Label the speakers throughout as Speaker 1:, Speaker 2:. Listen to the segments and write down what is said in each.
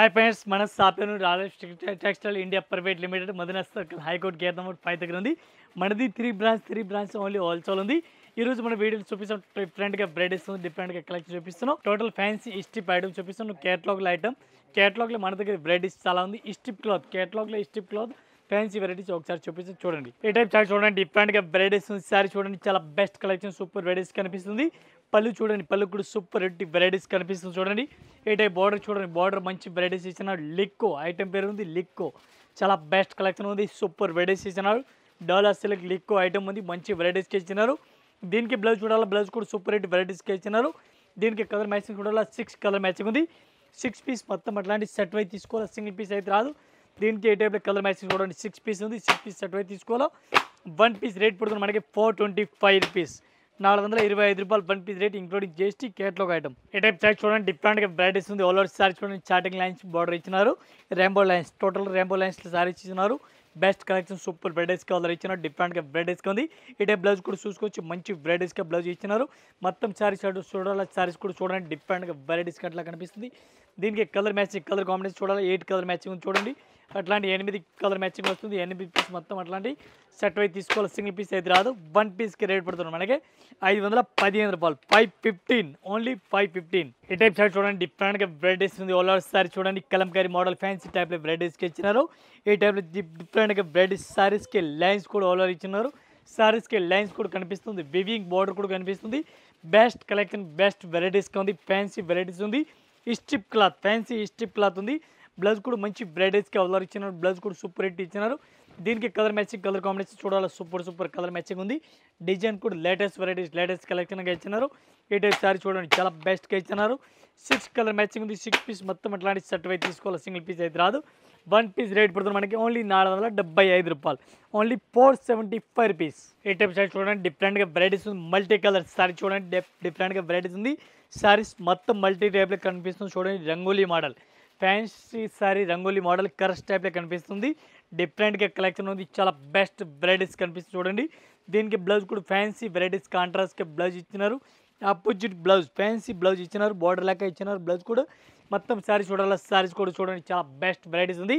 Speaker 1: हाय friends मन सापेनु textile India private limited మదనస్ సర్కిల్ హైకోర్టు గేట్ నెంబర్ 5 దగ్గర ఉంది. మనది 3 బ్రాంచ్ ఓన్లీ హోల్సేల్ ఉంది. ఈ రోజు మన వీడియోలో చూపిస్తాం డిఫరెంట్ గా బ్రైడల్స్ డిఫరెంట్ గా కలెక్షన్ చూపిస్తున్నాం. టోటల్ ఫ్యాన్సీ స్ట్రిప్ ఐటమ్ చూపిస్తున్నాం. కేటలాగ్ ఐటమ్ కేటలాగ్ లో మన దగ్గర బ్రైడల్స్ చాలా ఉంది. స్ట్రిప్ క్లాత్ కేటలాగ్ లో స్ట్రిప్ క్లాత్ ఫ్యాన్సీ వెరైటీస్ ఒకసారి చూపిస్తాం చూడండి. ఈ టైప్ చార్ట్ చూడండి డిఫరెంట్ గా బ్రైడల్స్ సారీ చూడండి చాలా బెస్ట్ కలెక్షన్ సూపర్ వెరైటీస్ కనిపిస్తుంది. పళ్ళు చూడండి పళ్ళు కూడా సూపర్ వెరైటీస్ కనిపిస్తుంది చూడండి. ఏ టైప్ బార్డర్ చూడండి బార్డర్ మంచి వెరైటీస్ ఇచ్చినాడు. లిక్కో ఐటమ్ పేరు ఉంది లిక్కో చాలా బెస్ట్ కలెక్షన్ ఉంది సూపర్ వెరైటీస్ ఇచ్చినాడు. డాలర్ సిల్క్ లిక్కో ఐటమ్ ఉంది మంచి వెరైటీస్కి ఇచ్చినారు. దీనికి బ్లౌజ్ చూడాలి బ్లౌజ్ కూడా సూపర్ వెరైటీస్కి ఇచ్చినారు. దీనికి కలర్ మ్యాచింగ్ చూడాలి 6 కలర్ మ్యాచింగ్ ఉంది. 6 పీస్ మొత్తం అట్లాంటి సెట్ వై తీసుకోవాలి సింగిల్ పీస్ అయితే రాదు. దీనికి ఏ టైప్లో కలర్ మ్యాచింగ్ చూడండి 6 పీస్ ఉంది 6 పీస్ సెట్ వై తీసుకోవాలి. 1 పీస్ రేట్ పడుతుంది మనకి 425 రూపీస్ 425 రూపాయలు 1 piece rate including GST catalogue item. ఈ టైప్ చార్ట్ చూడండి డిఫరెంట్గా వెరైటీస్ ఉంది. ఆల్ ఓవర్ సారీ చూడండి చాటింగ్ లైన్స్ బార్డర్ ఇచ్చినారు. Rainbow lines total rainbow lines sari ఇచ్చినారు. బెస్ట్ కలెక్షన్ సూపర్ వెరైటీస్కి ఆర్డర్ ఇచ్చినారు. డిఫరెంట్గా వెరైటీస్కి ఉంది. ఈ టైప్ బ్లౌజ్ కూడా చూసుకోవచ్చు మంచి వెరైటీస్గా బ్లౌజ్ ఇచ్చినారు. మొత్తం సారీస్ చూడాలి సారీస్ కూడా చూడండి డిఫరెంట్గా వెరైటీస్కి అట్లా కనిపిస్తుంది. దీనికి కలర్ మ్యాచింగ్ కలర్ కాంబినేషన్ చూడాలి 8 కలర్ మ్యాచింగ్ ఉంది చూడండి. అట్లాంటి 8 కలర్ మ్యాచింగ్ వస్తుంది. 8 పీస్ మొత్తం అట్లాంటి సెట్ వై తీసుకోవాలి సింగిల్ పీస్ అయితే రాదు. 1 పీస్కి రేట్ పడుతుంది మనకి 515 రూపాయలు 515 ఓన్లీ 515. ఈ టైప్ షర్ట్ చూడండి డిఫరెంట్గా వెరైటీస్ ఉంది. ఆల్ ఓవర్ సారీ చూడండి కలంకారీ మోడల్ ఫ్యాన్సీ టైప్లో వెరైటీస్కి ఇచ్చినారు. ఈ టైప్లో డిఫరెంట్గా వెరైటీస్ సారీస్కి లైన్స్ కూడా ఆల్ ఓవర్ ఇచ్చినారు. సారీస్కి లైన్స్ కూడా కనిపిస్తుంది. వివింగ్ బార్డర్ కూడా కనిపిస్తుంది. బెస్ట్ కలెక్షన్ బెస్ట్ వెరైటీస్గా ఉంది. ఫ్యాన్సీ వెరైటీస్ ఉంది. Strip cloth fancy strip cloth ఉంది. బ్లౌజ్ కూడా మంచి బ్రైడల్స్కి ఆర్డర్ ఇచ్చినారు. బ్లౌజ్ కూడా సూపర్ హిట్ ఇచ్చినారు. దీనికి కలర్ మ్యాచింగ్ కలర్ కాంబినేషన్ చూడాలి సూపర్ కలర్ మ్యాచింగ్ ఉంది. డిజైన్ కూడా లేటెస్ట్ వెరైటీస్ లేటెస్ట్ కలెక్షన్గా ఇచ్చినారు. ఈ టైప్ సారీ చూడండి చాలా బెస్ట్గా ఇచ్చినారు. 6 కలర్ మ్యాచింగ్ ఉంది. 6 పీస్ మొత్తం అట్లాంటి సెట్ అయితే తీసుకోవాలి సింగిల్ పీస్ అయితే రాదు. 1 పీస్ రేట్ పడుతుంది మనకి ఓన్లీ 475 రూపాయలు ఓన్లీ 475 రూపీస్. ఈ టైప్ సారీ చూడండి డిఫరెంట్గా వెరైటీస్ ఉంది. మల్టీ కలర్ సారీ చూడండి డిఫరెంట్గా వెరైటీస్ ఉంది. సారీస్ మొత్తం మల్టీ టైప్లో కనిపిస్తుంది చూడండి. Rangoli model fancy sari rangoli model కరస్ టైప్లో కనిపిస్తుంది. డిఫరెంట్గా కలెక్షన్ ఉంది. చాలా బెస్ట్ వెరైటీస్ కనిపిస్తుంది చూడండి. దీనికి బ్లౌజ్ కూడా ఫ్యాన్సీ వెరైటీస్ కాంట్రాస్ట్గా బ్లౌజ్ ఇచ్చినారు. ఆపోజిట్ బ్లౌజ్ ఫ్యాన్సీ బ్లౌజ్ ఇచ్చినారు. బార్డర్ లాగా ఇచ్చినారు. బ్లౌజ్ కూడా మొత్తం సారీ చూడాలి సారీస్ కూడా చూడండి చాలా బెస్ట్ వెరైటీస్ ఉంది.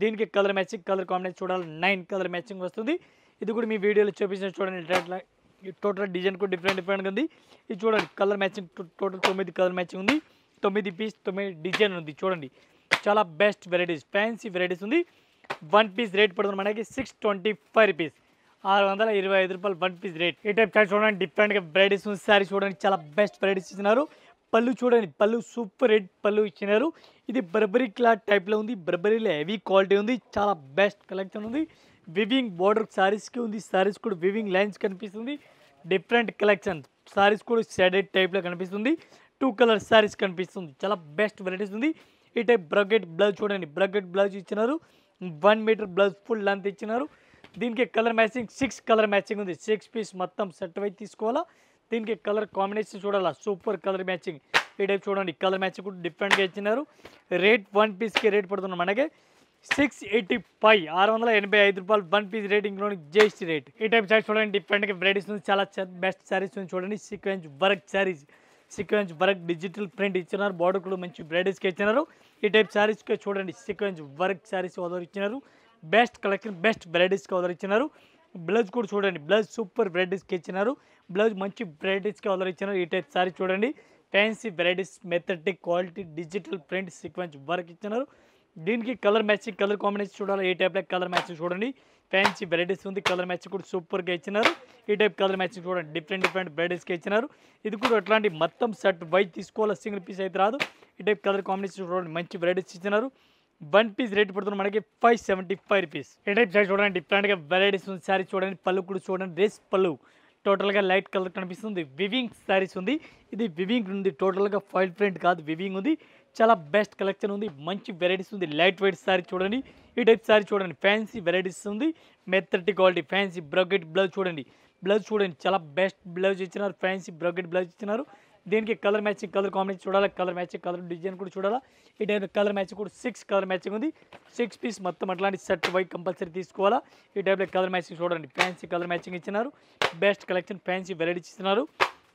Speaker 1: దీనికి కలర్ మ్యాచింగ్ కలర్ కాంబినేషన్ చూడాలి 9 కలర్ మ్యాచింగ్ వస్తుంది. ఇది కూడా మీ వీడియోలో చూపించిన చూడండి టోటల్ డిజైన్ కూడా డిఫరెంట్గా ఉంది. ఇది చూడండి colour matching total 9 colour matching ఉంది. 9 పీస్ 9 డిజైన్ ఉంది చూడండి చాలా బెస్ట్ వెరైటీస్ ఫ్యాన్సీ వెరైటీస్ ఉంది. 1 పీస్ రేట్ పడుతుంది మనకి 625 రూపీస్ 625 రూపాయలు 1 పీస్ రేట్. ఈ టైప్ చార్ట్ చూడండి డిఫరెంట్గా వెరైటీస్ ఉంది. సారీ చూడండి చాలా బెస్ట్ వెరైటీస్ ఇచ్చినారు. పళ్ళు చూడండి పళ్ళు సూపర్ హిట్ పళ్ళు ఇచ్చినారు. ఇది బర్బరీ క్లాత్ టైప్లో ఉంది. బర్బరీలో హెవీ క్వాలిటీ ఉంది. చాలా బెస్ట్ కలెక్షన్ ఉంది. వివింగ్ బార్డర్ సారీస్కి ఉంది. సారీస్ కూడా వివింగ్ లైన్స్ కనిపిస్తుంది. డిఫరెంట్ కలెక్షన్ సారీస్ కూడా షేడెడ్ టైప్లో కనిపిస్తుంది. 2 కలర్ సారీస్ కనిపిస్తుంది. చాలా బెస్ట్ వెరైటీస్ ఉంది. ఈ టైప్ బ్రకెట్ బ్లౌజ్ చూడండి బ్రకెట్ బ్లౌజ్ ఇచ్చినారు. 1 మీటర్ బ్లౌజ్ ఫుల్ లెంత్ ఇచ్చినారు. దీనికి కలర్ మ్యాచింగ్ 6 కలర్ మ్యాచింగ్ ఉంది. 6 పీస్ మొత్తం సెట్ అయితే తీసుకోవాలా. దీనికి కలర్ కాంబినేషన్ చూడాలా సూపర్ కలర్ మ్యాచింగ్. ఈ టైప్ చూడండి కలర్ మ్యాచింగ్ కూడా డిఫరెంట్గా ఇచ్చినారు. రేట్ 1 పీస్కి రేట్ పడుతుంది మనకి 685 685 రూపాయలు 1 piece rate including GST rate. ఈ టైప్ సారీస్ చూడండి డిఫరెంట్గా వెరైటీస్ ఉంది. చాలా బెస్ట్ సారీస్ ఉంది చూడండి. Sequence work saris sequence work digital print ఇచ్చినారు. బార్డర్ కూడా మంచి వెరైటీస్కి ఇచ్చినారు. ఈ టైప్ సారీస్కి చూడండి సీక్వెన్స్ వర్క్ సారీస్ ఆర్డర్ ఇచ్చినారు. బెస్ట్ కలెక్షన్ బెస్ట్ వెరైటీస్కి ఆర్డర్ ఇచ్చినారు. బ్లౌజ్ కూడా చూడండి బ్లౌజ్ సూపర్ వెరైటీస్కి ఇచ్చినారు. బ్లౌజ్ మంచి వెరైటీస్కి ఆర్డర్ ఇచ్చినారు. ఈ టైప్ సారీ చూడండి fancy varieties methodic quality digital print sequence work ఇచ్చినారు. దీనికి కలర్ మ్యాచింగ్ కలర్ కాంబినేషన్ చూడాలి. ఈ టైప్లో కలర్ మ్యాచింగ్ చూడండి ఫ్యాన్సీ వెరైటీస్ ఉంది. కలర్ మ్యాచింగ్ కూడా సూపర్గా ఇచ్చినారు. ఈ టైప్ కలర్ మ్యాచింగ్ చూడండి డిఫరెంట్ వెరైటీస్కి ఇచ్చినారు. ఇది కూడా అట్లాంటి మొత్తం సెట్ వైట్ తీసుకోవాలి సింగిల్ పీస్ అయితే రాదు. ఈ టైప్ కలర్ కాంబినేషన్ చూడండి మంచి వెరైటీస్ ఇచ్చినారు. 1 పీస్ రేట్ పడుతుంది మనకి 575 రూపీస్. ఈ టైప్ సారీ చూడండి డిఫరెంట్గా వెరైటీస్ ఉంది. సారీ చూడండి పళ్ళు కూడా చూడండి రేస్ పళ్ళు టోటల్గా లైట్ కలర్ కనిపిస్తుంది. వివింగ్ సారీస్ ఉంది. ఇది వివింగ్ ఉంది టోటల్గా ఫాయిల్ ప్రింట్ కాదు వివింగ్ ఉంది. చాలా బెస్ట్ కలెక్షన్ ఉంది. మంచి వెరైటీస్ ఉంది. లైట్ వెయిట్ సారీ చూడండి. ఈ టైప్ సారీ చూడండి ఫ్యాన్సీ వెరైటీస్ ఉంది. మెథడిక్ క్వాలిటీ ఫ్యాన్సీ బ్రకెట్ బ్లౌజ్ చూడండి బ్లౌజ్ చూడండి చాలా బెస్ట్ బ్లౌజ్ ఇచ్చినారు. ఫ్యాన్సీ బ్రకెట్ బ్లౌజ్ ఇచ్చినారు. దీనికి కలర్ మ్యాచింగ్ కలర్ కాంబినేషన్ చూడాలి. కలర్ మ్యాచింగ్ కలర్ డిజైన్ కూడా చూడాలా. ఈ టైప్ కలర్ మ్యాచింగ్ కూడా 6 కలర్ మ్యాచింగ్ ఉంది. 6 పీస్ మొత్తం అట్లాంటి సెట్ వై కంపల్సరీ తీసుకోవాలా. ఈ టైప్లో కలర్ మ్యాచింగ్ చూడండి ఫ్యాన్సీ కలర్ మ్యాచింగ్ ఇచ్చినారు. బెస్ట్ కలెక్షన్ ఫ్యాన్సీ వెరైటీస్ ఇచ్చినారు.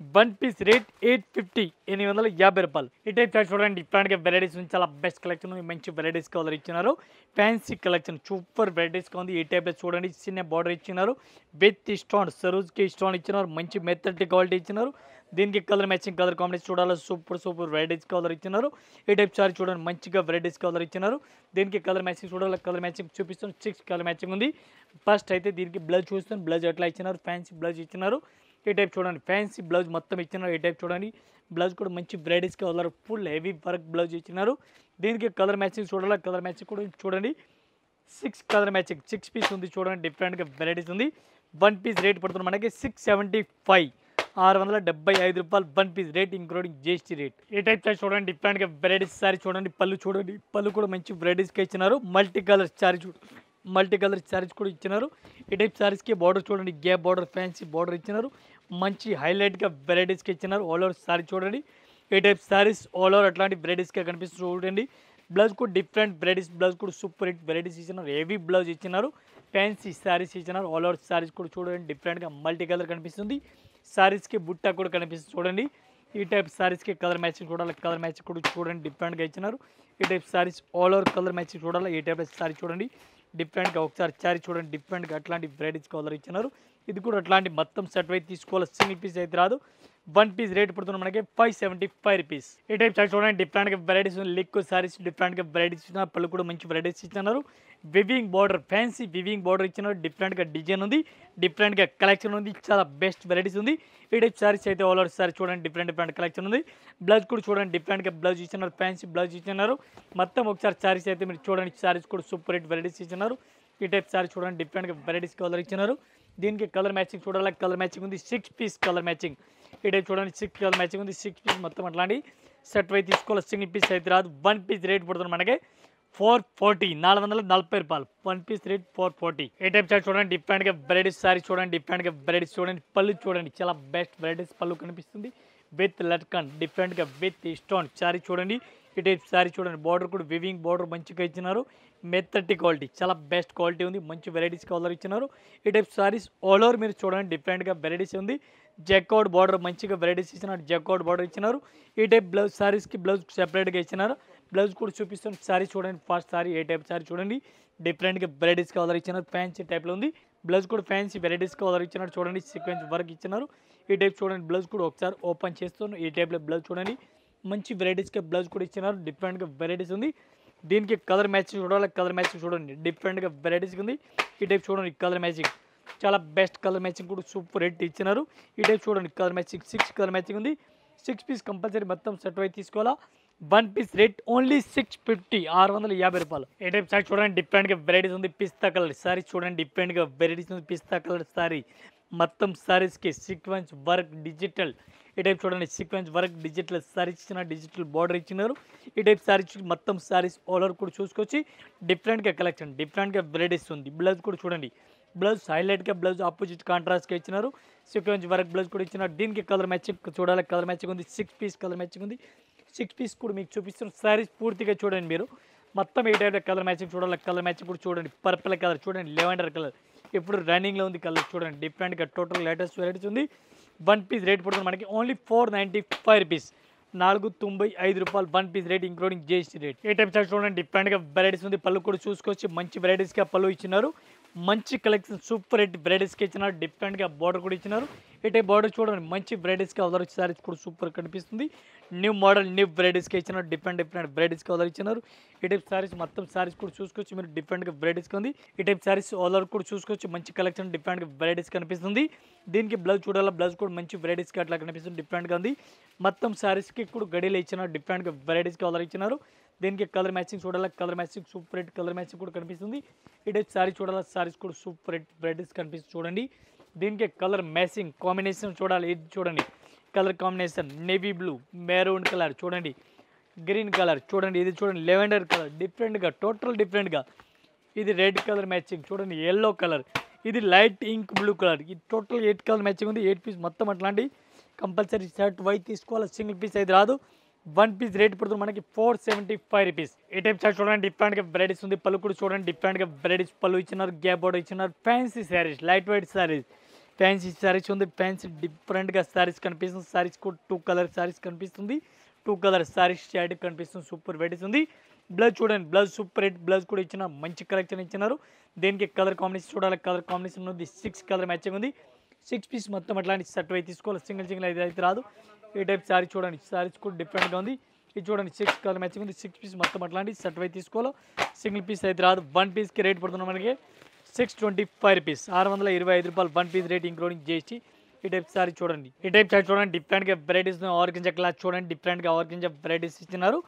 Speaker 1: వన్ పీస్ రేట్ 850 850 రూపాయలు. ఈ టైప్ చార్ట్ చూడండి డిఫరెంట్గా వెరైటీస్ నుంచి చాలా బెస్ట్ కలెక్షన్ ఉంది. మంచి వెరైటీస్ కలర్ ఇచ్చినారు. ఫ్యాన్సీ కలెక్షన్ సూపర్ వెరైటీస్గా ఉంది. ఈ టైప్లో చూడండి చిన్న బార్డర్ ఇచ్చినారు. విత్ స్టోన్ సరోజ్కి స్టోన్ ఇచ్చినారు. మంచి మెత్తటి క్వాలిటీ ఇచ్చినారు. దీనికి కలర్ మ్యాచింగ్ కలర్ కాంబినేషన్ చూడాలి. సూపర్ వెరైటీస్ కలర్ ఇచ్చినారు. ఈ టైప్ సారీ చూడండి మంచిగా వెరైటీస్ కలర్ ఇచ్చినారు. దీనికి కలర్ మ్యాచింగ్ చూడాలి. కలర్ మ్యాచింగ్ చూపిస్తాను. 6 కలర్ మ్యాచింగ్ ఉంది. ఫస్ట్ అయితే దీనికి బ్లౌజ్ చూస్తాను. బ్లౌజ్ ఎట్లా ఇచ్చినారు, ఫ్యాన్సీ బ్లౌజ్ ఇచ్చినారు. ఈ టైప్ చూడండి ఫ్యాన్సీ బ్లౌజ్ మొత్తం ఇచ్చినారు. ఈ టైప్ చూడండి బ్లౌజ్ కూడా మంచి వెరైటీస్గా colour full heavy work blouse ఇచ్చినారు. దీనికి కలర్ మ్యాచింగ్ చూడాలి. కలర్ మ్యాచింగ్ కూడా చూడండి 6 కలర్ మ్యాచింగ్ 6 పీస్ ఉంది. చూడండి డిఫరెంట్గా వెరైటీస్ ఉంది. వన్ పీస్ రేట్ పడుతుంది మనకి 675 675 రూపాయలు. One piece rate including GST rate. ఈ టైప్ సారీ చూడండి డిఫరెంట్గా వెరైటీస్ సారీ చూడండి. పళ్ళు చూడండి, పళ్ళు కూడా మంచి వెరైటీస్గా ఇచ్చినారు. మల్టీ కలర్ సారీ చూడండి, మల్టీ కలర్ శారీస్ కూడా ఇచ్చినారు. ఈ టైప్ శారీస్కి బార్డర్ చూడండి, గ్యాప్ బార్డర్ ఫ్యాన్సీ బార్డర్ ఇచ్చినారు. మంచి హైలైట్గా వెరైటీస్కి ఇచ్చినారు. ఆల్ ఓవర్ శారీ చూడండి. ఈ టైప్ శారీస్ ఆల్ ఓవర్ అట్లాంటి వెరైటీస్గా కనిపిస్తుంది చూడండి. బ్లౌజ్ కూడా డిఫరెంట్ వెరైటీస్, బ్లౌజ్ కూడా సూపర్ హిట్ వెరైటీస్ ఇచ్చినారు. హెవీ బ్లౌజ్ ఇచ్చినారు. ఫ్యాన్సీ శారీస్ ఇచ్చినారు. ఆల్ ఓవర్ శారీస్ కూడా చూడండి డిఫరెంట్గా మల్టీ కలర్ కనిపిస్తుంది. శారీస్కి బుట్ట కూడా కనిపిస్తుంది చూడండి. ఈ టైప్ శారీస్కి కలర్ మ్యాచింగ్ చూడాలి. కలర్ మ్యాచింగ్ కూడా చూడండి డిఫరెంట్గా ఇచ్చినారు. ఈ type saris all over colour matching చూడాలి. ఈ టైప్ శారీ చూడండి డిఫరెంట్గా ఒకసారి శారీ చూడండి డిఫరెంట్గా అట్లాంటి వెరైటీస్ కలర్ ఇచ్చినారు. ఇది కూడా అట్లాంటి మొత్తం సెట్ అయితే తీసుకోవాలి. సింగిల్ పీస్ అయితే రాదు. వన్ పీస్ రేట్ పడుతుంది మనకి 575 రూపీస్. ఈ టైప్ సారీ చూడండి డిఫరెంట్గా వెరైటీస్ లిక్ సారీస్ డిఫరెంట్గా వెరైటీస్ ఇచ్చినారు. పళ్ళు కూడా మంచి వెరైటీస్ ఇచ్చినారు. Weaving border fancy weaving border ఇచ్చినారు. డిఫరెంట్గా డిజైన్ ఉంది. డిఫరెంట్గా కలెక్షన్ ఉంది. చాలా బెస్ట్ వెరైటీస్ ఉంది. ఈ టైప్ సారీస్ అయితే ఆల్ ఓవర్ సారీ చూడండి డిఫరెంట్ కలెక్షన్ ఉంది. బ్లౌజ్ కూడా చూడండి డిఫరెంట్గా బ్లౌజ్ ఇచ్చినారు. ఫ్యాన్సీ బ్లౌజ్ ఇచ్చినారు. మొత్తం ఒకసారి సారీస్ అయితే మీరు చూడండి. సారీస్ కూడా సూపర్ హిట్ వెరైటీస్ ఇచ్చినారు. ఈ టైప్ సారీ చూడండి డిఫరెంట్గా వెరైటీస్ కలర్ ఇచ్చినారు. దీనికి కలర్ మ్యాచింగ్ చూడాలి. కలర్ మ్యాచింగ్ ఉంది. 6 పీస్ కలర్ మ్యాచింగ్. ఈ టైప్ చూడండి 6 కలర్ మ్యాచింగ్ ఉంది. 6 పీస్ మొత్తం అట్లాంటి సెట్ అయితే తీసుకోవాలి. సింగిల్ పీస్ అయితే రాదు. వన్ పీస్ రేట్ పడుతుంది మనకి 440 440 రూపాయలు. One piece rate 440. ఏ టైప్ సారీ చూడండి డిఫరెంట్గా వెరైటీస్ సారీ చూడండి డిఫరెంట్గా వెరైటీస్ చూడండి. పళ్ళు చూడండి చాలా బెస్ట్ వెరైటీస్ పళ్ళు కనిపిస్తుంది. విత్ లట్కన్ డిఫరెంట్గా విత్ స్టోన్ సారీ చూడండి. ఈ టైప్ సారీ చూడండి. బార్డర్ కూడా వివింగ్ బార్డర్ మంచిగా ఇచ్చినారు. మెత్తటి క్వాలిటీ చాలా బెస్ట్ క్వాలిటీ ఉంది. మంచి వెరైటీస్ కలర్ ఇచ్చినారు. ఈ టైప్ సారీస్ ఆల్ ఓవర్ మీరు చూడండి డిఫరెంట్గా వెరైటీస్ ఉంది. జెక్అవుట్ బార్డర్ మంచిగా వెరైటీస్ ఇచ్చినారు. జెక్అవుట్ బార్డర్ ఇచ్చినారు. ఈ టైప్ బ్లౌజ్ సారీస్కి బ్లౌజ్ సెపరేట్గా ఇచ్చినారు. బ్లౌజ్ కూడా చూపిస్తాను. సారీ చూడండి ఫస్ట్ సారీ ఏ టైప్ సారీ చూడండి డిఫరెంట్గా వెరైటీస్ కలర్ ఇచ్చినారు. ఫ్యాన్సీ టైప్లో ఉంది. బ్లౌజ్ కూడా ఫ్యాన్సీ వెరైటీస్ కలర్ ఇచ్చినారు. చూడండి సీక్వెన్స్ వర్క్ ఇచ్చినారు. ఈ టైప్ చూడండి బ్లౌజ్ కూడా ఒకసారి ఓపెన్ చేస్తాను. ఈ టైప్లో బ్లౌజ్ చూడండి మంచి వెరైటీస్గా బ్లౌజ్ కూడా ఇచ్చినారు. డిఫరెంట్గా వెరైటీస్ ఉంది. దీనికి కలర్ మ్యాచింగ్ చూడాలి. కలర్ మ్యాచింగ్ చూడండి డిఫరెంట్గా వెరైటీస్గా ఉంది. ఈ టైప్ చూడండి కలర్ మ్యాచింగ్ చాలా బెస్ట్ కలర్ మ్యాచింగ్ కూడా సూపర్ రేట్ ఇచ్చినారు. ఈ టైప్ చూడండి కలర్ మ్యాచింగ్ 6 కలర్ మ్యాచింగ్ ఉంది. 6 పీస్ కంపల్సరీ మొత్తం సెట్ అయితే తీసుకోవాలా. వన్ పీస్ రేట్ ఓన్లీ 650 650 రూపాయలు. ఏ టైప్ సారీ చూడండి డిఫరెంట్గా వెరైటీస్ ఉంది. పిస్తా కలర్ సారీ చూడండి డిఫరెంట్గా వెరైటీస్ ఉంది. పిస్తా కలర్ సారీ మొత్తం సారీస్కి సీక్వెన్స్ వర్క్ డిజిటల్. ఈ టైప్ చూడండి సీక్వెన్స్ వర్క్ డిజిటల్ సారీస్ ఇచ్చిన డిజిటల్ బార్డర్ ఇచ్చినారు. ఈ టైప్ సారీస్ మొత్తం సారీస్ ఆర్డర్ కూడా చూసుకొచ్చి డిఫరెంట్గా కలెక్షన్ డిఫరెంట్గా వెరైటీస్ ఉంది. బ్లౌజ్ కూడా చూడండి బ్లౌజ్ హైలైట్గా బ్లౌజ్ ఆపోజిట్ కాంట్రాస్ట్గా ఇచ్చినారు. సీక్వెన్స్ వర్క్ బ్లౌజ్ కూడా ఇచ్చినారు. దీనికి కలర్ మ్యాచింగ్ చూడాలి. కలర్ మ్యాచింగ్ ఉంది. 6 పీస్ కలర్ మ్యాచింగ్ ఉంది. 6 పీస్ కూడా మీకు చూపిస్తున్న సారీస్ పూర్తిగా చూడండి మీరు మొత్తం ఏ టైప్ కలర్ మ్యాచింగ్ చూడాలి. కలర్ మ్యాచింగ్ కూడా చూడండి. పర్పుల్ కలర్ చూడండి. లెవెండర్ కలర్ ఇప్పుడు రన్నింగ్లో ఉంది. కలర్ చూడండి డిఫరెంట్గా టోటల్ లేటెస్ట్ వెరైటీస్ ఉంది. వన్ పీస్ రేట్ పడుతుంది మనకి ఓన్లీ 495 రూపీస్ 495 రూపాయలు. One piece rate including GST rate. ఏ టైప్ సారీ చూడండి డిఫరెంట్గా వెరైటీస్ ఉంది. పళ్ళు కూడా చూసుకొచ్చి మంచి వెరైటీస్గా పళ్ళు ఇచ్చినారు. మంచి కలెక్షన్ సూపర్ హిట్ వెరైటీస్కి ఇచ్చినారు. డిఫరెంట్గా బార్డర్ కూడా ఇచ్చినారు. ఈ టైప్ బార్డర్ చూడండి మంచి వెరైటీస్గా కలర్ సారీస్ కూడా సూపర్ కనిపిస్తుంది. న్యూ మోడల్ న్యూ వెరైటీస్కి ఇచ్చినారు. డిఫరెంట్ వెరైటీస్ కలర్ ఇచ్చినారు. ఈ టైప్ సారీస్ మొత్తం సారీస్ కూడా చూసుకొచ్చి మీరు డిఫరెంట్గా వెరైటీస్గా ఉంది. ఈ టైప్ సారీస్ ఆల్ కూడా చూసుకొచ్చి మంచి కలెక్షన్ డిఫరెంట్గా వెరైటీస్ కనిపిస్తుంది. దీనికి బ్లౌజ్ చూడాలి. బ్లౌజ్ కూడా మంచి వెరైటీస్గా అట్లా కనిపిస్తుంది. డిఫరెంట్గా ఉంది. మొత్తం సారీస్కి కూడా గడిలో ఇచ్చినారు. డిఫరెంట్గా వెరైటీస్ కలర్ ఇచ్చినారు. దీనికి కలర్ మ్యాచింగ్ చూడాలి. Colour matching super hit colour matching కూడా కనిపిస్తుంది. ఈ టైప్ సారీ చూడాలి. సారీస్ కూడా సూపర్ హిట్ వెరైటీస్ కనిపిస్తుంది చూడండి. దీనికి కలర్ మ్యాచింగ్ కాంబినేషన్ చూడాలి. ఇది చూడండి colour combination navy blue maroon colour చూడండి. గ్రీన్ కలర్ చూడండి. ఇది చూడండి లెవెండర్ కలర్ డిఫరెంట్గా టోటల్ డిఫరెంట్గా. ఇది రెడ్ కలర్ మ్యాచింగ్ చూడండి. ఎల్లో కలర్ ఇది లైట్ ఇంక్ బ్లూ కలర్. ఇది టోటల్ 8 కలర్ మ్యాచింగ్ ఉంది. 8 పీస్ మొత్తం అట్లాంటి కంపల్సరీ షర్ట్ వైట్ తీసుకోవాలి. సింగిల్ పీస్ అయితే రాదు. వన్ పీస్ రేట్ పడుతుంది మనకి 475 రూపీస్. ఈ టైప్ షర్ట్ చూడండి డిఫరెంట్గా వెరైటీస్ ఉంది. పళ్ళు కూడా చూడండి డిఫరెంట్గా వెరైటీస్ పళ్ళు ఇచ్చినారు. గ్యాప్ బోర్డర్ ఇచ్చినారు. Fancy saris light weight saris fancy saris ఉంది. ఫ్యాన్సీ డిఫరెంట్గా శారీస్ కనిపిస్తుంది. శారీస్ కూడా 2 కలర్ శారీస్ కనిపిస్తుంది. 2 కలర్ శారీస్ షేడ్ కనిపిస్తుంది. సూపర్ వెరైటీస్ ఉంది. బ్లౌజ్ చూడండి, బ్లౌజ్ సూపర్ హిట్ బ్లౌజ్ కూడా ఇచ్చిన మంచి కలెక్షన్ ఇచ్చినారు. దీనికి కలర్ కాంబినేషన్ చూడాలి. కలర్ కాంబినేషన్ ఉంది. 6 కలర్ మ్యాచింగ్ ఉంది. 6 పీస్ మొత్తం అట్లాంటి సెట్ అయి తీసుకోవాలి. సింగిల్ అయితే రాదు. ఈ టైప్ శారీ చూడండి, శారీస్ కూడా డిఫరెంట్గా ఉంది. ఇది చూడండి 6 కలర్ మ్యాచింగ్ ఉంది. 6 పీస్ మొత్తం అట్లాంటి సెట్ అయి తీసుకోవాలి. సింగిల్ పీస్ అయితే రాదు. 1 పీస్కి రేట్ పడుతున్నాం మనకి 625 రూపీస్, 625 రూపాయలు 1 పీస్ రేట్ ఇంక్లూడింగ్ GST. ఈ టైప్ సారీ చూడండి, ఈ టైప్ సారీ చూడండి. డిఫరెంట్గా వెరైటీస్ ఆర్గంజా క్లాత్ చూడండి. డిఫరెంట్గా ఆర్గంజా వెరైటీస్ ఇచ్చినారు.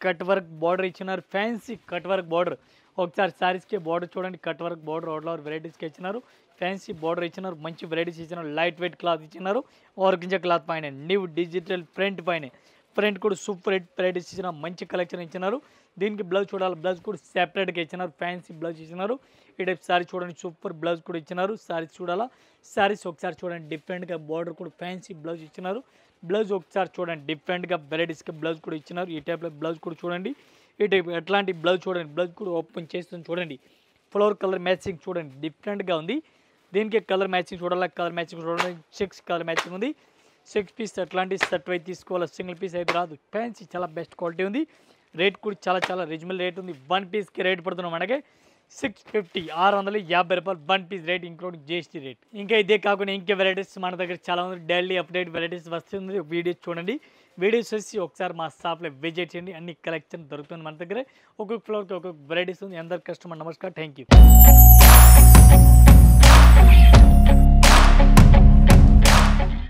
Speaker 1: కట్ వర్క్ బార్డర్ ఇచ్చినారు. Fancy cut work border. ఒకసారి శారీస్కి బార్డర్ చూడండి. కట్ వర్క్ బార్డర్ ఆల్ వెరైటీస్కి ఇచ్చినారు. ఫ్యాన్సీ బార్డర్ ఇచ్చినారు. మంచి వెరైటీస్ ఇచ్చినారు. లైట్ వెయిట్ క్లాత్ ఇచ్చినారు. ఆర్గంజా క్లాత్ పైన న్యూ డిజిటల్ ప్రింట్ పైన ప్రింట్ కూడా సూపర్ హిట్ వెరైటీస్ ఇచ్చిన మంచి కలెక్షన్ ఇచ్చినారు. దీనికి బ్లౌజ్ చూడాలి. బ్లౌజ్ కూడా సెపరేట్గా ఇచ్చినారు. ఫ్యాన్సీ బ్లౌజ్ ఇచ్చినారు. ఈ టైప్ శారీ చూడండి. సూపర్ బ్లౌజ్ కూడా ఇచ్చినారు. శారీస్ చూడాలా. శారీస్ ఒకసారి చూడండి. డిఫరెంట్గా బార్డర్ కూడా ఫ్యాన్సీ బ్లౌజ్ ఇచ్చినారు. బ్లౌజ్ ఒకసారి చూడండి. డిఫరెంట్గా వెరైటీస్కి బ్లౌజ్ కూడా ఇచ్చినారు. ఈ టైప్లో బ్లౌజ్ కూడా చూడండి. ఈ టైప్ ఎట్లాంటి బ్లౌజ్ చూడండి. బ్లౌజ్ కూడా ఓపెన్ చేస్తుంది చూడండి. ఫ్లవర్ కలర్ మ్యాచింగ్ చూడండి. డిఫరెంట్గా ఉంది. దీనికి కలర్ మ్యాచింగ్ చూడాలి. కలర్ మ్యాచింగ్ చూడండి. 6 కలర్ మ్యాచింగ్ ఉంది. 6 పీస్ అట్లాంటి సెట్ అయితే తీసుకోవాలి. సింగిల్ పీస్ అయితే రాదు. ఫ్యాన్సీ చాలా బెస్ట్ క్వాలిటీ ఉంది. రేట్ కూడా చాలా రీజనబుల్ రేట్ ఉంది. 1 పీస్కి రేట్ పడుతున్నాం మనకి 650, 650 రూపాయలు 1 piece rate including GST rate. ఇంకా ఇదే కాకుండా ఇంకా వెరైటీస్ మన దగ్గర చాలా ఉంది. డైలీ అప్డేట్ వెరైటీస్ వస్తుంది. వీడియోస్ చూడండి. వీడియోస్ వచ్చి ఒకసారి మా షాప్లో విజిట్ చేయండి. అన్ని కలెక్షన్ దొరుకుతుంది మన దగ్గర. ఒక్కొక్క ఫ్లోర్కి ఒక్కొక్క వెరైటీస్ ఉంది. అందరు కస్టమర్ నమస్కారం. Thank you.